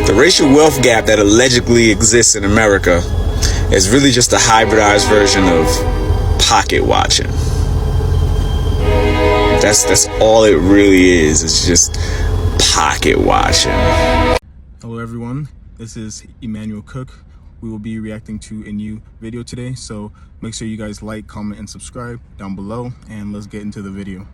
The racial wealth gap that allegedly exists in America is really just a hybridized version of pocket watching. That's all it really is. It's just pocket watching. Hello everyone, this is Emmanuel Cook. We will be reacting to a new video today, so make sure you guys like, comment, and subscribe down below, and let's get into the video.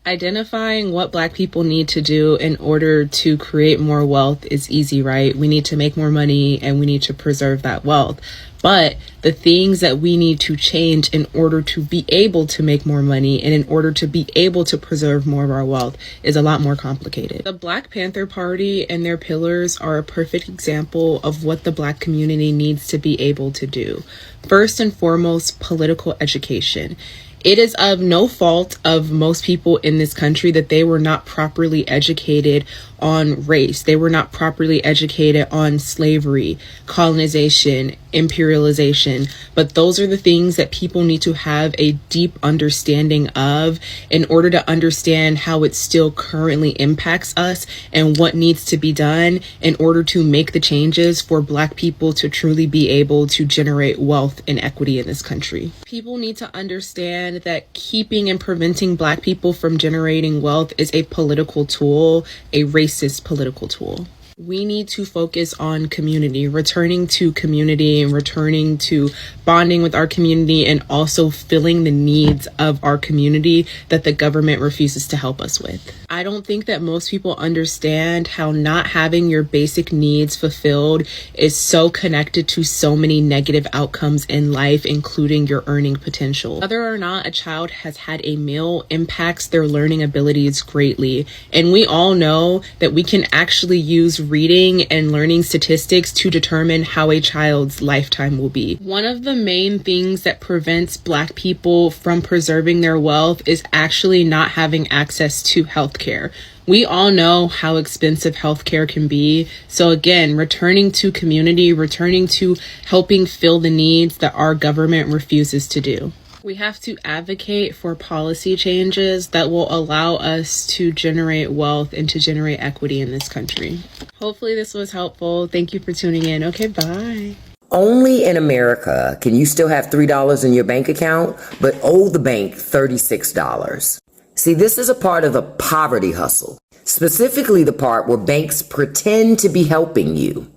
Identifying what Black people need to do in order to create more wealth is easy, right? We need to make more money and we need to preserve that wealth. But the things that we need to change in order to be able to make more money and in order to be able to preserve more of our wealth is a lot more complicated. The Black Panther Party and their pillars are a perfect example of what the Black community needs to be able to do. First and foremost, political education. It is of no fault of most people in this country that they were not properly educated on race. They were not properly educated on slavery, colonization, imperialization. But those are the things that people need to have a deep understanding of in order to understand how it still currently impacts us and what needs to be done in order to make the changes for Black people to truly be able to generate wealth and equity in this country. People need to understand that keeping and preventing Black people from generating wealth is a political tool, a racist political tool. We need to focus on community, returning to community and returning to bonding with our community and also filling the needs of our community that the government refuses to help us with. I don't think that most people understand how not having your basic needs fulfilled is so connected to so many negative outcomes in life, including your earning potential. Whether or not a child has had a meal impacts their learning abilities greatly. And we all know that we can actually use reading and learning statistics to determine how a child's lifetime will be. One of the main things that prevents Black people from preserving their wealth is actually not having access to healthcare. We all know how expensive healthcare can be. So again, returning to community, returning to helping fill the needs that our government refuses to do. We have to advocate for policy changes that will allow us to generate wealth and to generate equity in this country. Hopefully this was helpful. Thank you for tuning in. Okay, bye. Only in America can you still have $3 in your bank account, but owe the bank $36. See, this is a part of the poverty hustle, specifically the part where banks pretend to be helping you,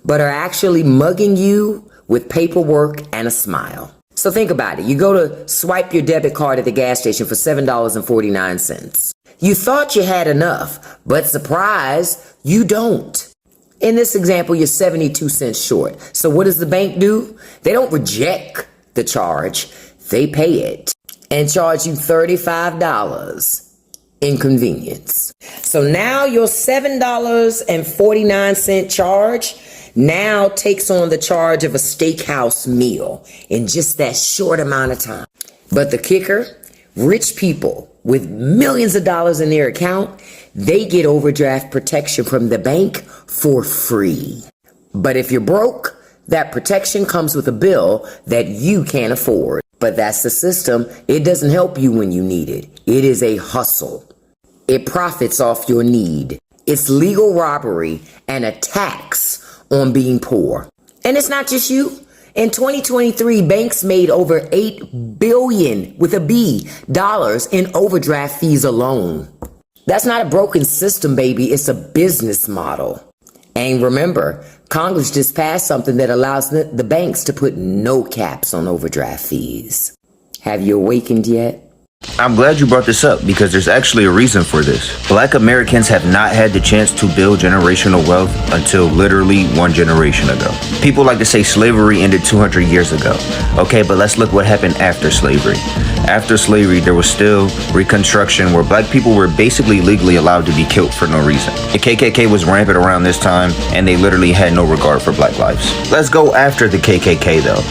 but are actually mugging you with paperwork and a smile. So think about it. You go to swipe your debit card at the gas station for $7.49. You thought you had enough, but surprise, you don't. In this example, you're 72 cents short. So what does the bank do? They don't reject the charge. They pay it and charge you $35 inconvenience. So now your $7.49 charge now takes on the charge of a steakhouse meal in just that short amount of time. But the kicker, rich people with millions of dollars in their account, they get overdraft protection from the bank for free. But if you're broke, that protection comes with a bill that you can't afford. But that's the system. It doesn't help you when you need it. It is a hustle. It profits off your need. It's legal robbery and a tax on being poor. And it's not just you. In 2023, banks made over $8 billion with a B dollars in overdraft fees alone. That's not a broken system, baby. It's a business model. And remember, Congress just passed something that allows the banks to put no caps on overdraft fees. Have you awakened yet? I'm glad you brought this up because there's actually a reason for this. Black Americans have not had the chance to build generational wealth until literally one generation ago. People like to say slavery ended 200 years ago. Okay, but let's look what happened after slavery. After slavery, there was still Reconstruction where Black people were basically legally allowed to be killed for no reason. The KKK was rampant around this time and they literally had no regard for Black lives. Let's go after the KKK though.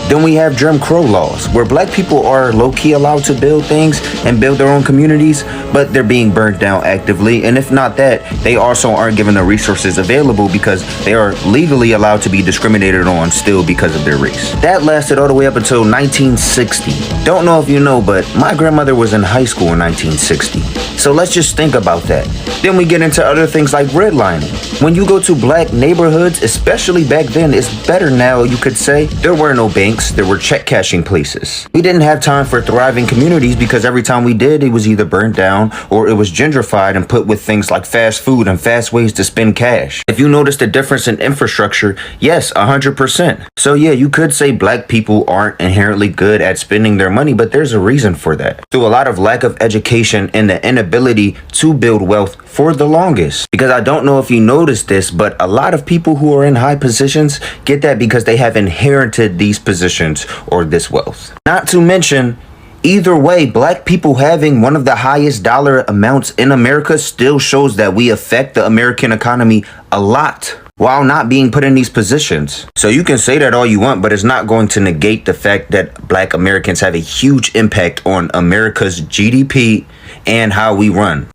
Then we have Jim Crow laws where Black people are low-key allowed to build things and build their own communities, but they're being burnt down actively. And if not that, they also aren't given the resources available because they are legally allowed to be discriminated on still because of their race. That lasted all the way up until 1960. Don't know if you know, but my grandmother was in high school in 1960. So let's just think about that. Then we get into other things like redlining. When you go to black neighborhoods, especially back then, it's better now, you could say, there were no banks, there were check cashing places. We didn't have time for thriving communities because every time we did, it was either burnt down or it was gentrified and put with things like fast food and fast ways to spend cash. If you notice the difference in infrastructure, yes, 100%. So yeah, you could say black people aren't inherently good at spending their money, but there's a reason for that. Through a lot of lack of education and the inability to build wealth for the longest. Because I don't know if you noticed this, but a lot of people who are in high positions get that because they have inherited these positions or this wealth. Not to mention, either way, black people having one of the highest dollar amounts in America still shows that we affect the American economy a lot while not being put in these positions. So you can say that all you want, but it's not going to negate the fact that black Americans have a huge impact on America's GDP and how we run.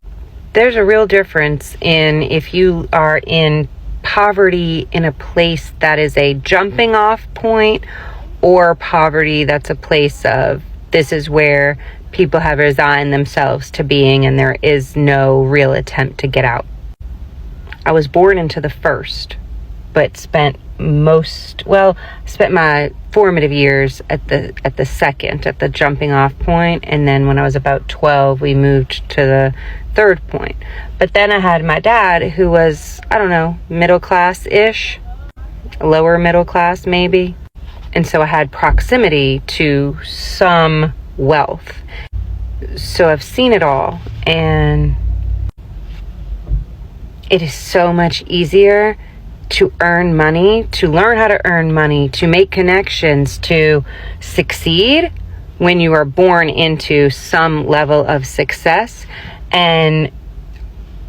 There's a real difference in if you are in poverty in a place that is a jumping off point or poverty that's a place of this is where people have resigned themselves to being and there is no real attempt to get out. I was born into the first, but spent my formative years at the second, at the jumping off point, and then when I was about 12, we moved to the third point. But then I had my dad, who was, I don't know, middle class-ish, lower middle class maybe, and so I had proximity to some wealth. So I've seen it all, and it is so much easier to earn money, to learn how to earn money, to make connections, to succeed when you are born into some level of success. And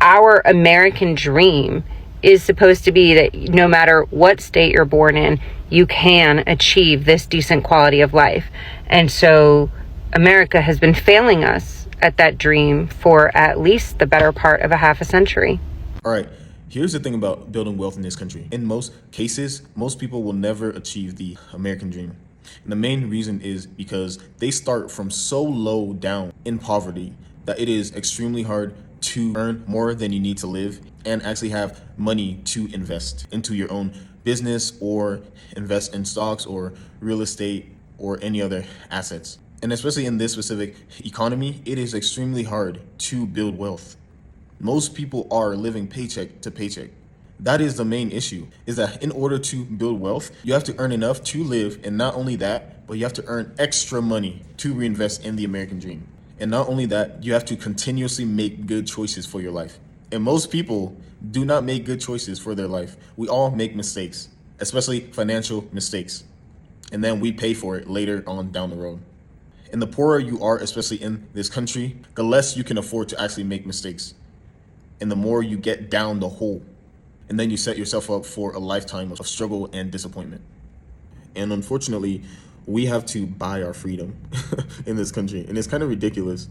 our American dream is supposed to be that no matter what state you're born in, you can achieve this decent quality of life. And so America has been failing us at that dream for at least the better part of a half a century. All right, here's the thing about building wealth in this country. In most cases, most people will never achieve the American dream. And the main reason is because they start from so low down in poverty that it is extremely hard to earn more than you need to live and actually have money to invest into your own business or invest in stocks or real estate or any other assets. And especially in this specific economy, it is extremely hard to build wealth. Most people are living paycheck to paycheck. That is the main issue, is that in order to build wealth, you have to earn enough to live. And not only that, but you have to earn extra money to reinvest in the American dream. And not only that, you have to continuously make good choices for your life. And most people do not make good choices for their life. We all make mistakes, especially financial mistakes. And then we pay for it later on down the road. And the poorer you are, especially in this country, the less you can afford to actually make mistakes. And the more you get down the hole. And then you set yourself up for a lifetime of struggle and disappointment. And unfortunately, we have to buy our freedom in this country. And it's kind of ridiculous.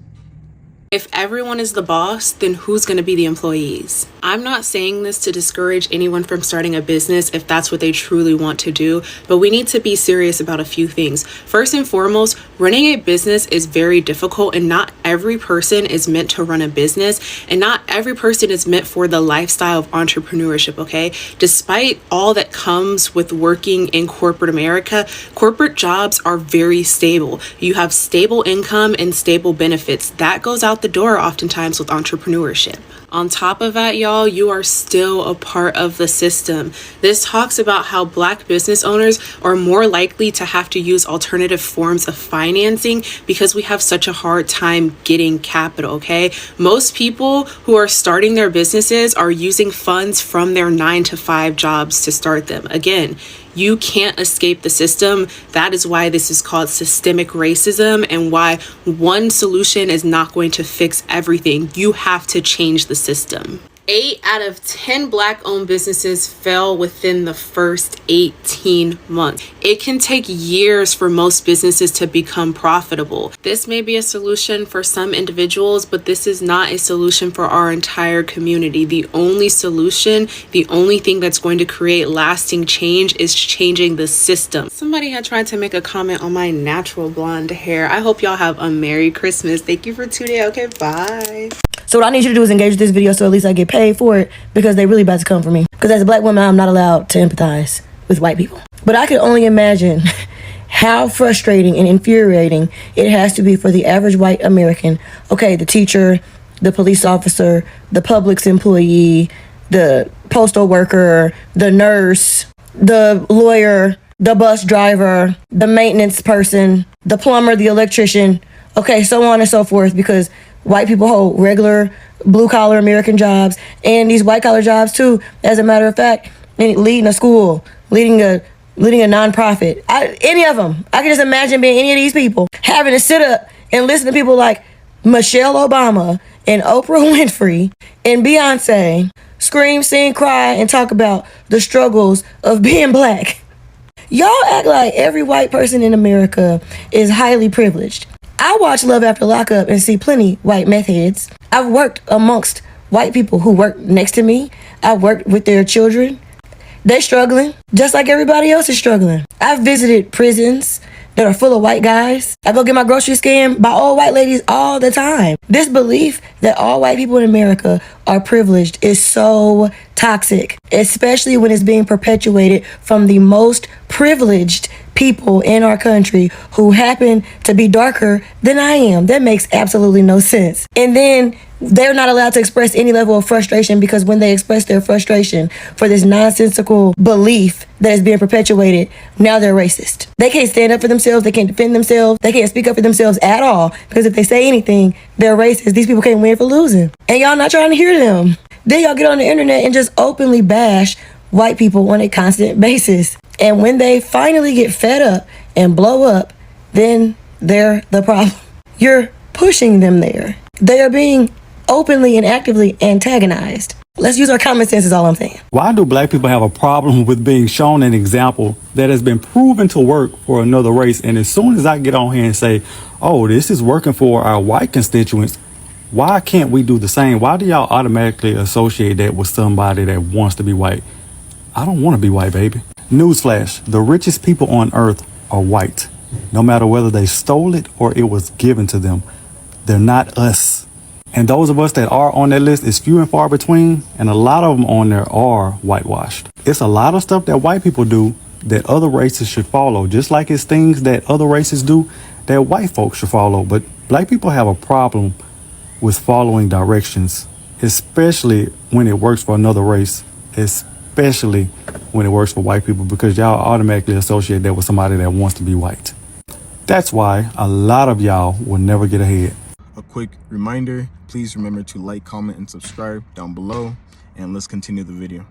If everyone is the boss, then who's going to be the employees? I'm not saying this to discourage anyone from starting a business if that's what they truly want to do, but we need to be serious about a few things. First and foremost, running a business is very difficult, and not every person is meant to run a business, and not every person is meant for the lifestyle of entrepreneurship, okay? Despite all that comes with working in corporate America, corporate jobs are very stable. You have stable income and stable benefits. That goes out the door oftentimes with entrepreneurship. On top of that, y'all, you are still a part of the system. This talks about how Black business owners are more likely to have to use alternative forms of financing because we have such a hard time getting capital, okay? Most people who are starting their businesses are using funds from their 9-to-5 jobs to start them. Again, you can't escape the system. That is why this is called systemic racism and why one solution is not going to fix everything. You have to change the system. 8 out of 10 Black-owned businesses fail within the first 18 months. It can take years for most businesses to become profitable. This may be a solution for some individuals, but this is not a solution for our entire community. The only solution, the only thing that's going to create lasting change is changing the system. Somebody had tried to make a comment on my natural blonde hair. I hope y'all have a Merry Christmas. Thank you for tuning in. Okay, bye. So what I need you to do is engage with this video so at least I get paid for it, because they really about to come for me. Because as a black woman, I'm not allowed to empathize with white people. But I can only imagine how frustrating and infuriating it has to be for the average white American. Okay, the teacher, the police officer, the Publix employee, the postal worker, the nurse, the lawyer, the bus driver, the maintenance person, the plumber, the electrician, okay, so on and so forth, because white people hold regular blue-collar American jobs and these white-collar jobs too, as a matter of fact, and leading a school, leading a nonprofit. Any of them. I can just imagine being any of these people, having to sit up and listen to people like Michelle Obama and Oprah Winfrey and Beyonce scream, sing, cry, and talk about the struggles of being black. Y'all act like every white person in America is highly privileged. I watch Love After Lockup and see plenty white meth heads. I've worked amongst white people who work next to me. I've worked with their children. They're struggling, just like everybody else is struggling. I've visited prisons that are full of white guys. I go get my groceries scanned by old white ladies all the time. This belief that all white people in America are privileged is so toxic, especially when it's being perpetuated from the most privileged people in our country who happen to be darker than I am. That makes absolutely no sense. And then they're not allowed to express any level of frustration, because when they express their frustration for this nonsensical belief that is being perpetuated, now they're racist. They can't stand up for themselves. They can't defend themselves. They can't speak up for themselves at all, because if they say anything, they're racist. These people can't win for losing. And y'all not trying to hear them. Then y'all get on the internet and just openly bash white people on a constant basis. And when they finally get fed up and blow up, then they're the problem. You're pushing them there. They are being openly and actively antagonized. Let's use our common sense is all I'm saying. Why do black people have a problem with being shown an example that has been proven to work for another race? And as soon as I get on here and say, oh, this is working for our white constituents, why can't we do the same? Why do y'all automatically associate that with somebody that wants to be white? I don't want to be white, baby. Newsflash, the richest people on earth are white. No matter whether they stole it or it was given to them, they're not us. And those of us that are on that list is few and far between, and a lot of them on there are whitewashed. It's a lot of stuff that white people do that other races should follow, just like it's things that other races do that white folks should follow. But black people have a problem with following directions, especially when it works for another race, especially when it works for white people, because y'all automatically associate that with somebody that wants to be white. That's why a lot of y'all will never get ahead. A quick reminder, please remember to like, comment, and subscribe down below, and let's continue the video.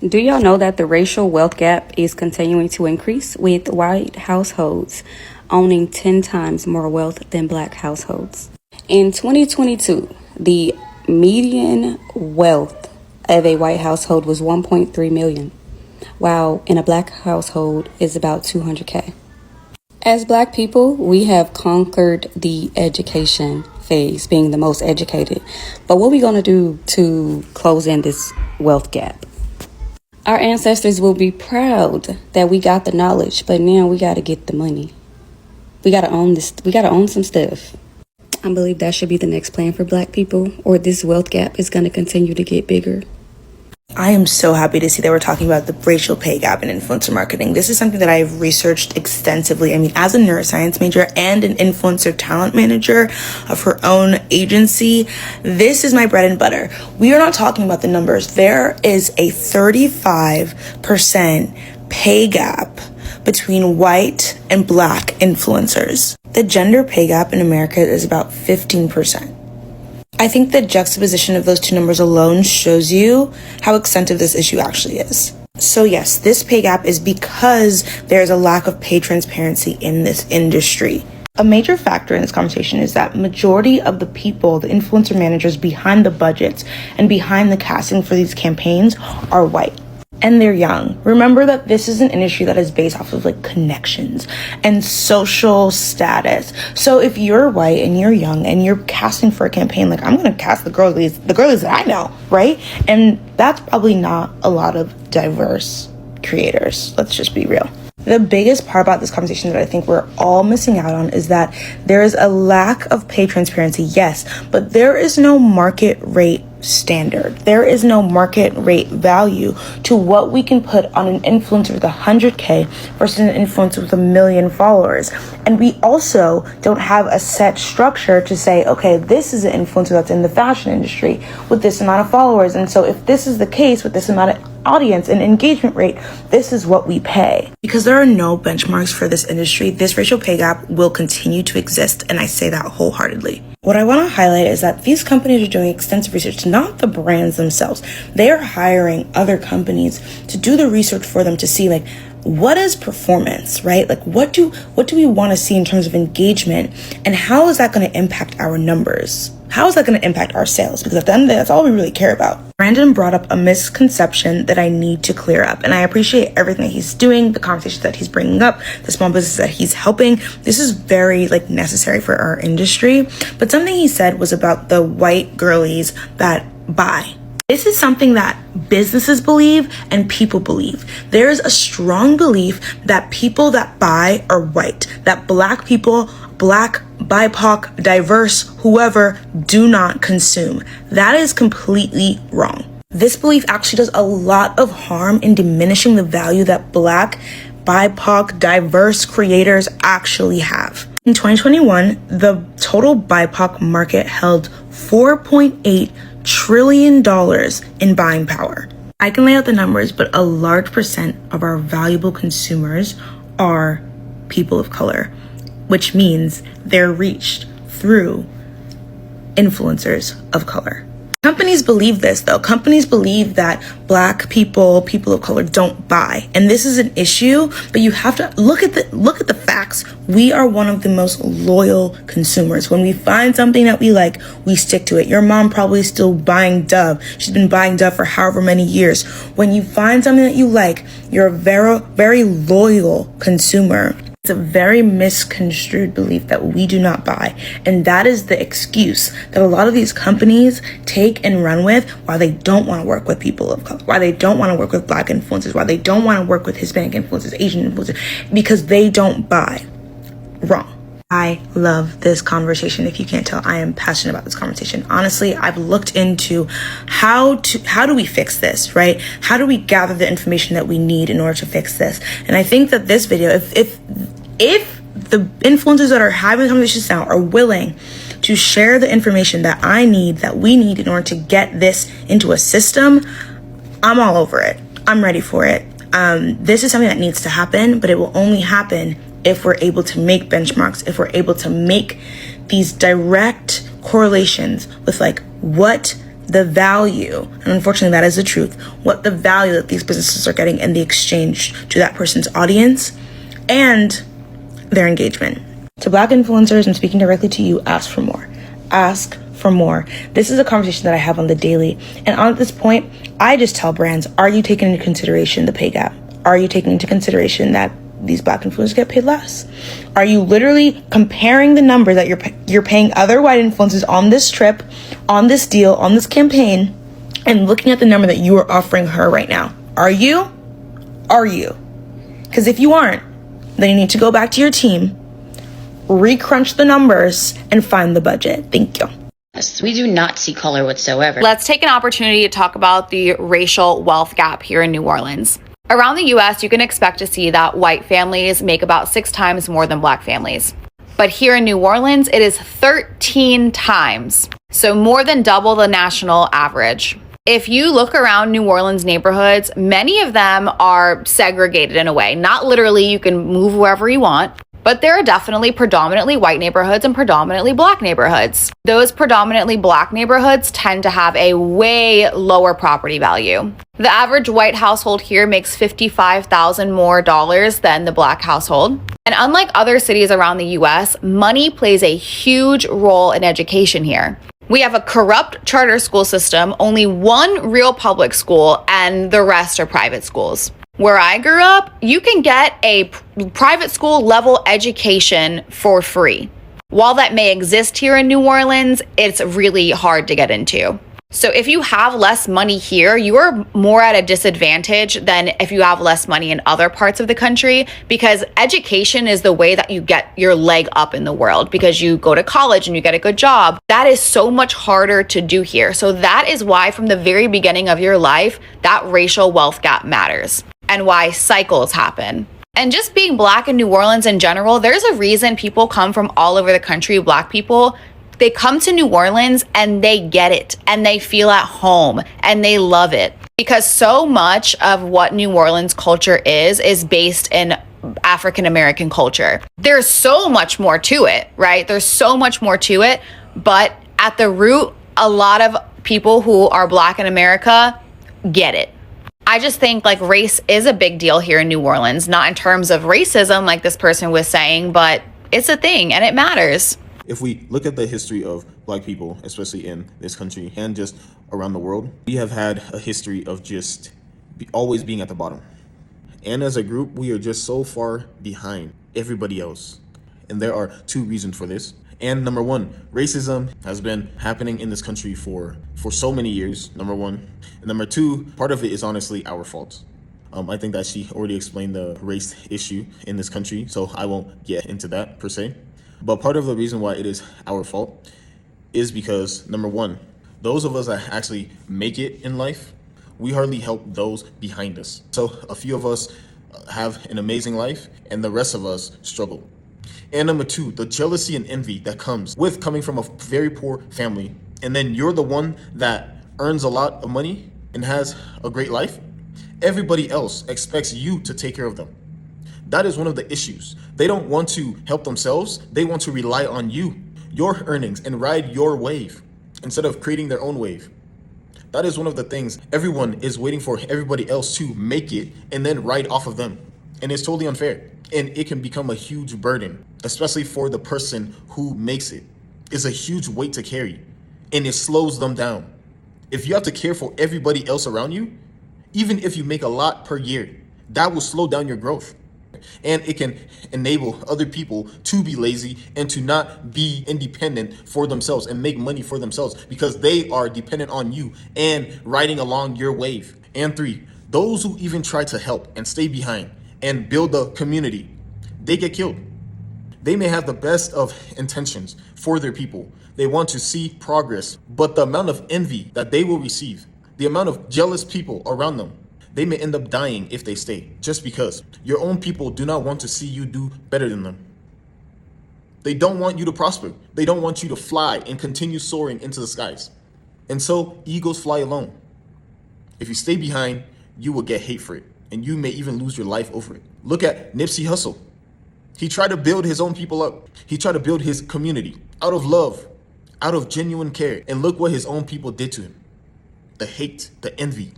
Do y'all know that the racial wealth gap is continuing to increase, with white households owning 10 times more wealth than black households? In 2022, the median wealth of a white household was 1.3 million, while in a black household is about 200K. As black people, we have conquered the education phase, being the most educated. But what are we going to do to close in this wealth gap? Our ancestors will be proud that we got the knowledge, but now we got to get the money. We got to own this. We got to own some stuff. I believe that should be the next plan for black people, or this wealth gap is going to continue to get bigger. I am so happy to see that we're talking about the racial pay gap in influencer marketing. This is something that I've researched extensively. I mean, as a neuroscience major and an influencer talent manager of her own agency, this is my bread and butter. We are not talking about the numbers. There is a 35% pay gap between white and black influencers. The gender pay gap in America is about 15%. I think the juxtaposition of those two numbers alone shows you how extensive this issue actually is. So yes, this pay gap is because there's a lack of pay transparency in this industry. A major factor in this conversation is that majority of the people, the influencer managers behind the budgets and behind the casting for these campaigns are white. And they're young. Remember that this is an industry that is based off of like connections and social status. So if you're white and you're young and you're casting for a campaign, like I'm gonna cast the girlies that I know, right? And that's probably not a lot of diverse creators. Let's just be real. The biggest part about this conversation that I think we're all missing out on is that there is a lack of pay transparency, yes, but there is no market rate standard. There is no market rate value to what we can put on an influencer with 100K versus an influencer with 1 million followers. And we also don't have a set structure to say, okay, this is an influencer that's in the fashion industry with this amount of followers. And so if this is the case with this amount of audience and engagement rate, this is what we pay. Because there are no benchmarks for this industry, this racial pay gap will continue to exist, and I say that wholeheartedly. What I want to highlight is that these companies are doing extensive research, not the brands themselves. They are hiring other companies to do the research for them to see, like, what is performance, right? Like, what do we want to see in terms of engagement, and how is that going to impact our numbers? How is that going to impact our sales? Because at the end of the day, that's all we really care about. Brandon brought up a misconception that I need to clear up, and I appreciate everything that he's doing, the conversations that he's bringing up, the small businesses that he's helping. This is very necessary for our industry. But something he said was about the white girlies that buy. This is something that businesses believe and people believe. There is a strong belief that people that buy are white, that black people, black, BIPOC, diverse, whoever, do not consume. That is completely wrong. This belief actually does a lot of harm in diminishing the value that black, BIPOC, diverse creators actually have. In 2021, the total BIPOC market held $4.8 trillion in buying power. I can lay out the numbers, but a large percent of our valuable consumers are people of color, which means they're reached through influencers of color. Companies believe this, though. Companies believe that black people, people of color, don't buy, and this is an issue. But you have to look at the facts. We are one of the most loyal consumers. When we find something that we like, we stick to it. Your mom probably is still buying Dove. She's been buying Dove for however many years. When you find something that you like, you're a very, very loyal consumer. It's a very misconstrued belief that we do not buy. And that is the excuse that a lot of these companies take and run with why they don't want to work with people of color, why they don't want to work with black influencers, why they don't want to work with Hispanic influencers, Asian influencers, because they don't buy. Wrong. I love this conversation. If you can't tell, I am passionate about this conversation. Honestly, I've looked into how do we fix this, right? How do we gather the information that we need in order to fix this? And I think that this video, if the influencers that are having conversations now are willing to share the information that I need, that we need in order to get this into a system, I'm all over it. I'm ready for it. This is something that needs to happen, but it will only happen if we're able to make benchmarks, if we're able to make these direct correlations with what the value, and unfortunately that is the truth, what the value that these businesses are getting in the exchange to that person's audience and their engagement. To black influencers, I'm speaking directly to you, ask for more. Ask for more. This is a conversation that I have on the daily. And at this point, I just tell brands, are you taking into consideration the pay gap? Are you taking into consideration that these black influencers get paid less? Are you literally comparing the numbers that you're paying other white influencers on this trip, on this deal, on this campaign, and looking at the number that you are offering her right now? Are you? Are you? Because if you aren't, then you need to go back to your team, recrunch the numbers, and find the budget. Thank you. We do not see color whatsoever. Let's take an opportunity to talk about the racial wealth gap here in New Orleans. Around the US, you can expect to see that white families make about 6 times more than black families. But here in New Orleans, it is 13 times. So more than double the national average. If you look around New Orleans neighborhoods, many of them are segregated in a way. Not literally, you can move wherever you want, but there are definitely predominantly white neighborhoods and predominantly black neighborhoods. Those predominantly black neighborhoods tend to have a way lower property value. The average white household here makes $55,000 more than the black household. And unlike other cities around the US, money plays a huge role in education here. We have a corrupt charter school system, only one real public school, and the rest are private schools. Where I grew up, you can get a private school level education for free. While that may exist here in New Orleans, it's really hard to get into. So if you have less money here, you are more at a disadvantage than if you have less money in other parts of the country, because education is the way that you get your leg up in the world, because you go to college and you get a good job. That is so much harder to do here. So that is why from the very beginning of your life, that racial wealth gap matters and why cycles happen. And just being Black in New Orleans in general, there's a reason people come from all over the country, Black people. They come to New Orleans and they get it and they feel at home and they love it, because so much of what New Orleans culture is based in African American culture. There's so much more to it, right? There's so much more to it. But at the root, a lot of people who are Black in America get it. I just think like race is a big deal here in New Orleans, not in terms of racism like this person was saying, but it's a thing and it matters. If we look at the history of Black people, especially in this country and just around the world, we have had a history of just always being at the bottom. And as a group, we are just so far behind everybody else. And there are two reasons for this. And number one, racism has been happening in this country for so many years, number one. And number two, part of it is honestly our fault. I think that she already explained the race issue in this country, so I won't get into that per se. But part of the reason why it is our fault is because, number one, those of us that actually make it in life, we hardly help those behind us. So a few of us have an amazing life and the rest of us struggle. And number two, the jealousy and envy that comes with coming from a very poor family, and then you're the one that earns a lot of money and has a great life. Everybody else expects you to take care of them. That is one of the issues. They don't want to help themselves. They want to rely on you, your earnings, and ride your wave instead of creating their own wave. That is one of the things. Everyone is waiting for everybody else to make it and then ride off of them. And it's totally unfair. And it can become a huge burden, especially for the person who makes it. It's a huge weight to carry and it slows them down. If you have to care for everybody else around you, even if you make a lot per year, that will slow down your growth. And it can enable other people to be lazy and to not be independent for themselves and make money for themselves because they are dependent on you and riding along your wave. And three, those who even try to help and stay behind and build the community, they get killed. They may have the best of intentions for their people. They want to see progress, but the amount of envy that they will receive, the amount of jealous people around them, they may end up dying if they stay, just because your own people do not want to see you do better than them. They don't want you to prosper. They don't want you to fly and continue soaring into the skies. And so egos fly alone. If you stay behind, you will get hate for it, and you may even lose your life over it. Look at Nipsey Hussle. He tried to build his own people up. He tried to build his community out of love, out of genuine care. And look what his own people did to him. The hate, the envy.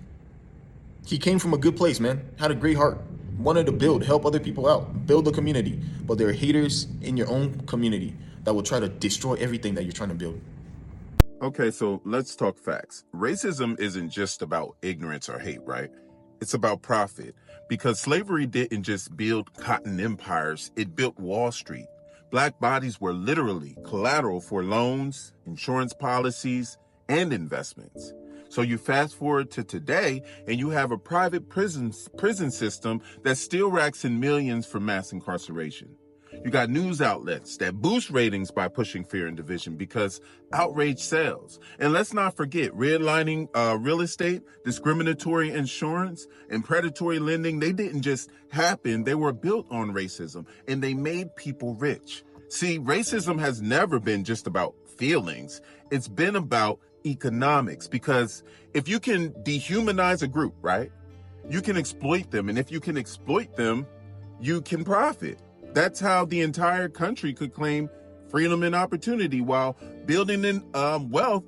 He came from a good place, man. Had a great heart. Wanted to build, help other people out, build the community. But there are haters in your own community that will try to destroy everything that you're trying to build. Okay, so let's talk facts. Racism isn't just about ignorance or hate, right? It's about profit. Because slavery didn't just build cotton empires, it built Wall Street. Black bodies were literally collateral for loans, insurance policies, and investments. So you fast forward to today and you have a private prison system that still racks in millions for mass incarceration. You got news outlets that boost ratings by pushing fear and division because outrage sells. And let's not forget, redlining real estate, discriminatory insurance, and predatory lending, they didn't just happen. They were built on racism and they made people rich. See, racism has never been just about feelings. It's been about economics, because if you can dehumanize a group, right, you can exploit them. And if you can exploit them, you can profit. That's how the entire country could claim freedom and opportunity while building in wealth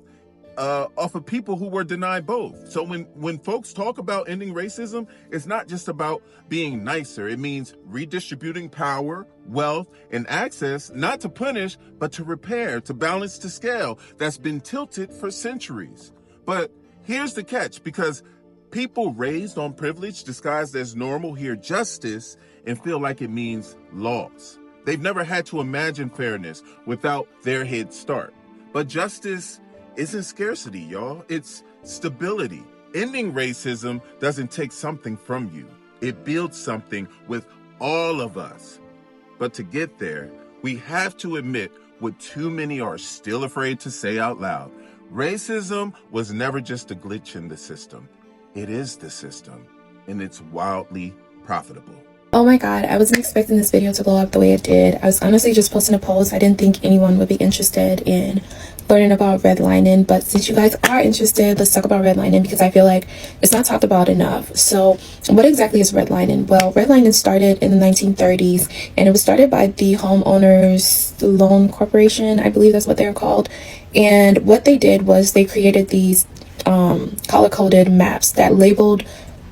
off of people who were denied both. So when folks talk about ending racism, it's not just about being nicer. It means redistributing power, wealth, and access, not to punish, but to repair, to balance the scale that's been tilted for centuries. But here's the catch, because people raised on privilege disguised as normal hear justice and feel like it means laws. They've never had to imagine fairness without their head start. But justice isn't scarcity, y'all. It's stability. Ending racism doesn't take something from you. It builds something with all of us. But to get there, we have to admit what too many are still afraid to say out loud. Racism was never just a glitch in the system. It is the system, and it's wildly profitable. Oh my god, I wasn't expecting this video to blow up the way it did. I was honestly just posting a post. I didn't think anyone would be interested in learning about redlining, but since you guys are interested, let's talk about redlining because I feel like it's not talked about enough. So what exactly is redlining? Well, redlining started in the 1930s and it was started by the Homeowners Loan Corporation. I believe that's what they're called. And what they did was they created these color-coded maps that labeled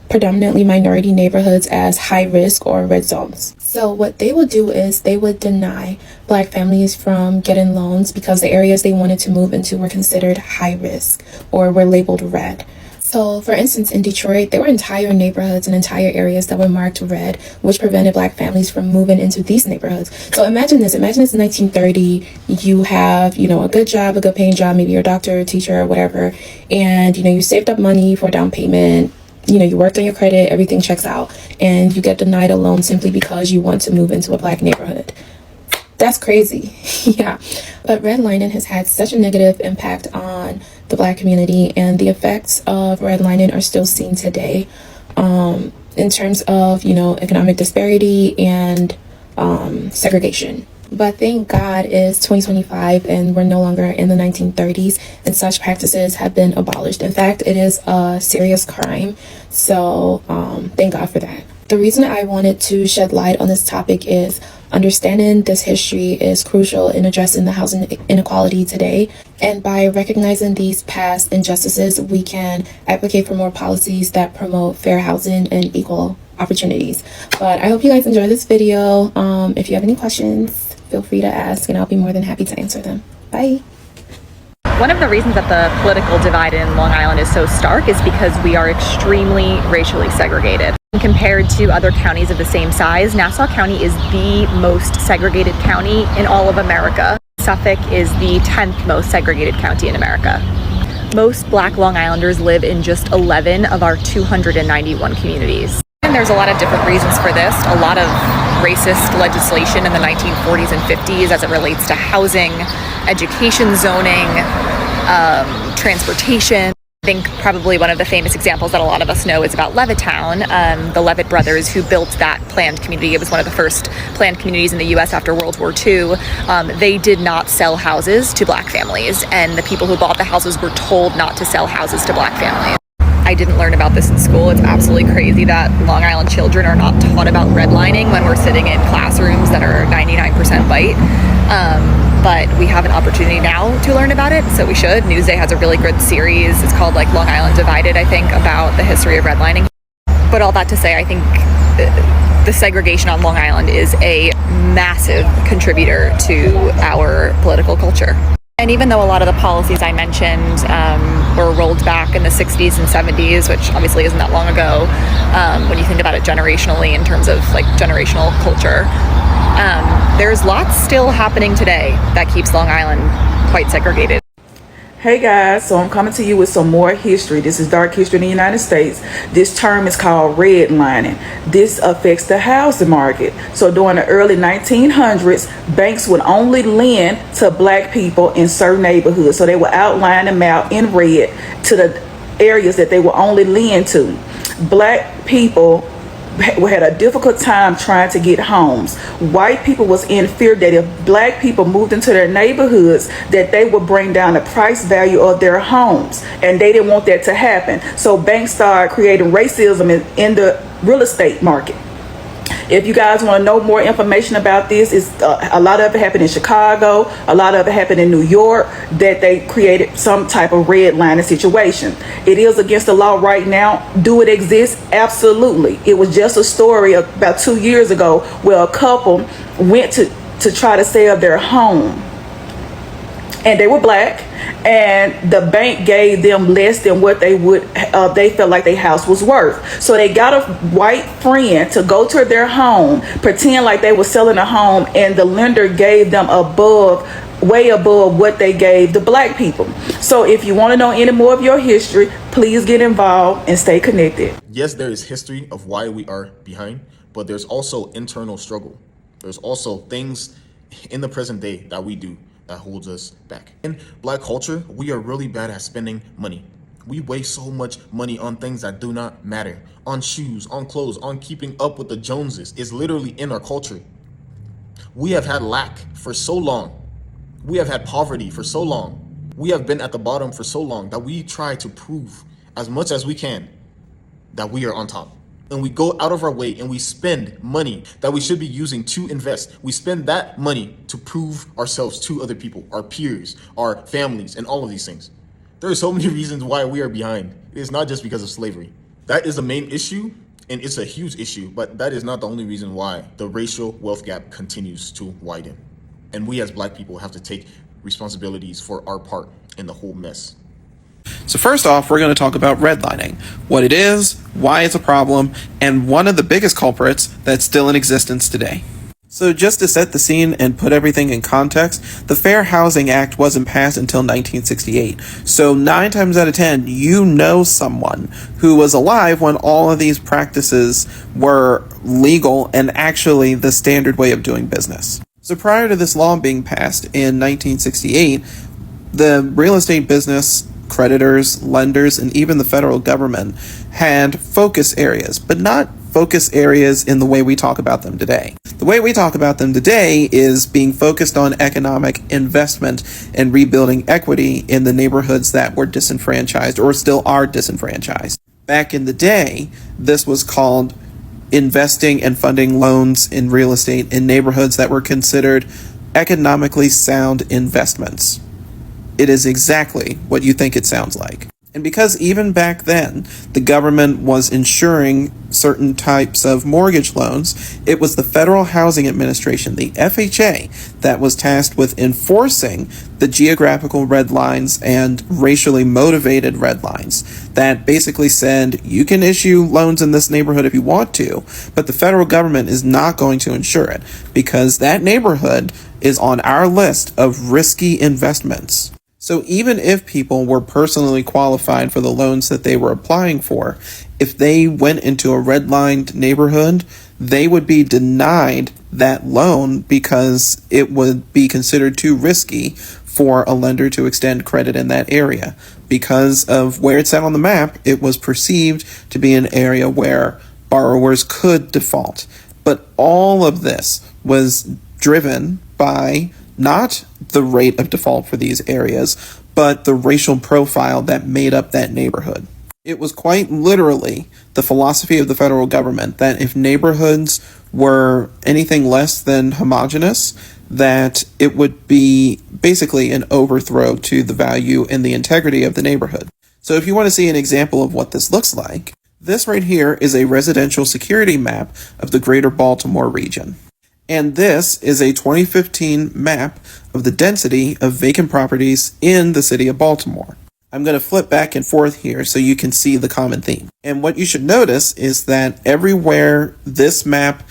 predominantly minority neighborhoods as high risk or red zones. So what they would do is they would deny black families from getting loans because the areas they wanted to move into were considered high risk or were labeled red. So for instance, in Detroit, there were entire neighborhoods and entire areas that were marked red, which prevented black families from moving into these neighborhoods. So imagine this in 1930, you have, a good job, a good paying job, maybe you're a doctor, a teacher, or whatever, and, you saved up money for a down payment. You worked on your credit, everything checks out, and you get denied a loan simply because you want to move into a black neighborhood. That's crazy. Yeah. But redlining has had such a negative impact on the black community, and the effects of redlining are still seen today in terms of, economic disparity and segregation. But thank God it's 2025 and we're no longer in the 1930s and such practices have been abolished. In fact, it is a serious crime. So thank God for that. The reason I wanted to shed light on this topic is understanding this history is crucial in addressing the housing inequality today. And by recognizing these past injustices, we can advocate for more policies that promote fair housing and equal opportunities. But I hope you guys enjoy this video. If you have any questions, feel free to ask and I'll be more than happy to answer them. Bye. One of the reasons that the political divide in Long Island is so stark is because we are extremely racially segregated. Compared to other counties of the same size, Nassau County is the most segregated county in all of America. Suffolk is the 10th most segregated county in America. Most Black Long Islanders live in just 11 of our 291 communities. And there's a lot of different reasons for this. A lot of racist legislation in the 1940s and 50s as it relates to housing, education zoning, transportation. I think probably one of the famous examples that a lot of us know is about Levittown. The Levitt brothers who built that planned community. It was one of the first planned communities in the US after World War II. They did not sell houses to black families, and the people who bought the houses were told not to sell houses to black families. I didn't learn about this in school. It's absolutely crazy that Long Island children are not taught about redlining when we're sitting in classrooms that are 99% white. But we have an opportunity now to learn about it, so we should. Newsday has a really good series. It's called Long Island Divided, I think, about the history of redlining. But all that to say, I think the segregation on Long Island is a massive contributor to our political culture. And even though a lot of the policies I mentioned were rolled back in the 60s and 70s, which obviously isn't that long ago, when you think about it generationally in terms of generational culture, there's lots still happening today that keeps Long Island quite segregated. Hey guys, so I'm coming to you with some more history. This is dark history in the United States. This term is called redlining. This affects the housing market. So during the early 1900s, banks would only lend to black people in certain neighborhoods. So they would outline them out in red to the areas that they would only lend to. Black people had a difficult time trying to get homes. White people was in fear that if black people moved into their neighborhoods, that they would bring down the price value of their homes, and they didn't want that to happen. So banks started creating racism in the real estate market. If you guys want to know more information about this, a lot of it happened in Chicago, a lot of it happened in New York, that they created some type of redlining situation. It is against the law right now. Do it exist? Absolutely. It was just a story about 2 years ago where a couple went to try to sell their home, and they were black, and the bank gave them less than what they felt like their house was worth. So they got a white friend to go to their home, pretend like they were selling a home, and the lender gave them above way above what they gave the black people. So if you want to know any more of your history, please get involved and stay connected. Yes, there is history of why we are behind, but there's also internal struggle. There's also things in the present day that we do that holds us back. In black culture, we are really bad at spending money. We waste so much money on things that do not matter. On shoes, on clothes, on keeping up with the Joneses. It's literally in our culture. We have had lack for so long. We have had poverty for so long. We have been at the bottom for so long that we try to prove as much as we can that we are on top. And we go out of our way and we spend money that we should be using to invest. We spend that money to prove ourselves to other people, our peers, our families, and all of these things. There are so many reasons why we are behind. It's not just because of slavery. That is the main issue, and it's a huge issue, but that is not the only reason why the racial wealth gap continues to widen. And we as black people have to take responsibilities for our part in the whole mess. So first off, we're going to talk about redlining, what it is, why it's a problem, and one of the biggest culprits that's still in existence today. So just to set the scene and put everything in context, the Fair Housing Act wasn't passed until 1968. So 9 times out of 10, you know someone who was alive when all of these practices were legal and actually the standard way of doing business. So prior to this law being passed in 1968, the real estate business, creditors, lenders, and even the federal government had focus areas, but not focus areas in the way we talk about them today. The way we talk about them today is being focused on economic investment and rebuilding equity in the neighborhoods that were disenfranchised or still are disenfranchised. Back in the day, this was called investing and funding loans in real estate in neighborhoods that were considered economically sound investments. It is exactly what you think it sounds like. And because even back then, the government was insuring certain types of mortgage loans, it was the Federal Housing Administration, the FHA, that was tasked with enforcing the geographical red lines and racially motivated red lines that basically said, you can issue loans in this neighborhood if you want to, but the federal government is not going to insure it because that neighborhood is on our list of risky investments. So even if people were personally qualified for the loans that they were applying for, if they went into a redlined neighborhood, they would be denied that loan because it would be considered too risky for a lender to extend credit in that area. Because of where it's at on the map, it was perceived to be an area where borrowers could default. But all of this was driven by not the rate of default for these areas, but the racial profile that made up that neighborhood. It was quite literally the philosophy of the federal government that if neighborhoods were anything less than homogenous, that it would be basically an overthrow to the value and the integrity of the neighborhood. So if you want to see an example of what this looks like, this right here is a residential security map of the greater Baltimore region. And this is a 2015 map of the density of vacant properties in the city of Baltimore. I'm going to flip back and forth here so you can see the common theme. And what you should notice is that everywhere this map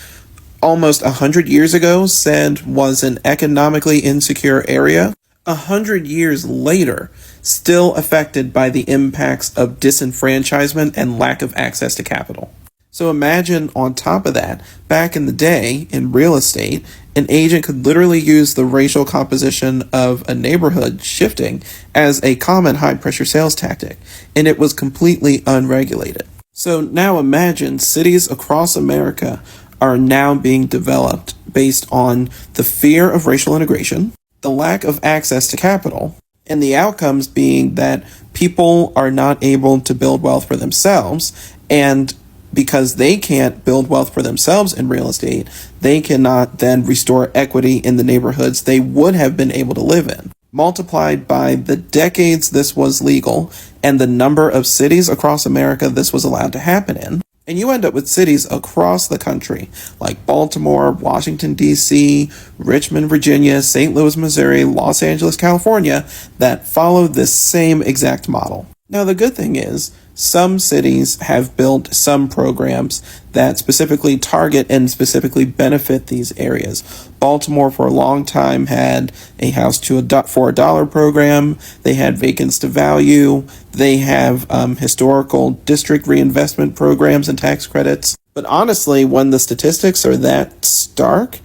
almost 100 years ago said was an economically insecure area, 100 years later, still affected by the impacts of disenfranchisement and lack of access to capital. So imagine on top of that, back in the day in real estate, an agent could literally use the racial composition of a neighborhood shifting as a common high-pressure sales tactic, and it was completely unregulated. So now imagine cities across America are now being developed based on the fear of racial integration, the lack of access to capital, and the outcomes being that people are not able to build wealth for themselves, and because they can't build wealth for themselves in real estate, they cannot then restore equity in the neighborhoods they would have been able to live in. Multiplied by the decades this was legal and the number of cities across America this was allowed to happen in, and you end up with cities across the country like Baltimore, Washington, D.C., Richmond, Virginia, St. Louis, Missouri, Los Angeles, California, that follow this same exact model. Now, the good thing is, Some cities have built some programs that specifically target and specifically benefit these areas. Baltimore for a long time had a house for a dollar program. They had vacants to value. They have historical district reinvestment programs and tax credits. But honestly, when the statistics are that stark,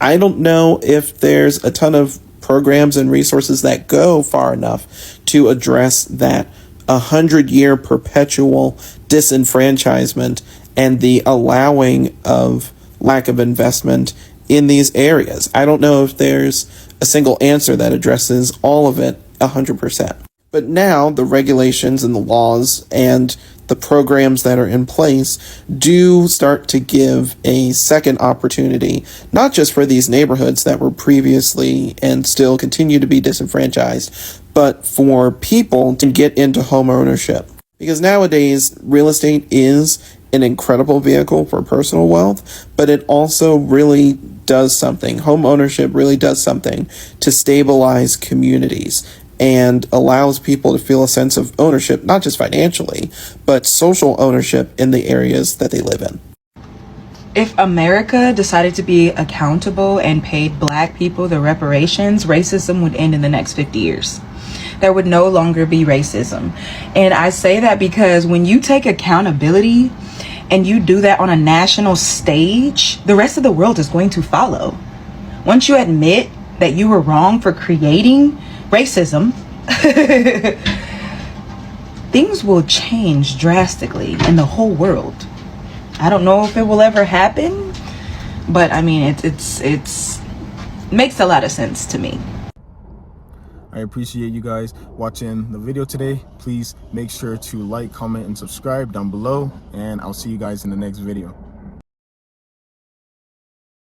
I don't know if there's a ton of programs and resources that go far enough to address that 100-year perpetual disenfranchisement and the allowing of lack of investment in these areas. I don't know if there's a single answer that addresses all of it 100%. But now the regulations and the laws and the programs that are in place do start to give a second opportunity, not just for these neighborhoods that were previously and still continue to be disenfranchised, but for people to get into home ownership. Because nowadays, real estate is an incredible vehicle for personal wealth, but it also really does something. Home ownership really does something to stabilize communities and allows people to feel a sense of ownership, not just financially, but social ownership in the areas that they live in. If America decided to be accountable and paid Black people the reparations, racism would end in the next 50 years. There would no longer be racism. And I say that because when you take accountability and you do that on a national stage, the rest of the world is going to follow. Once you admit that you were wrong for creating racism, things will change drastically in the whole world. I don't know if it will ever happen, but I mean, it's makes a lot of sense to me. I appreciate you guys watching the video today. Please make sure to like, comment, and subscribe down below, and I'll see you guys in the next video.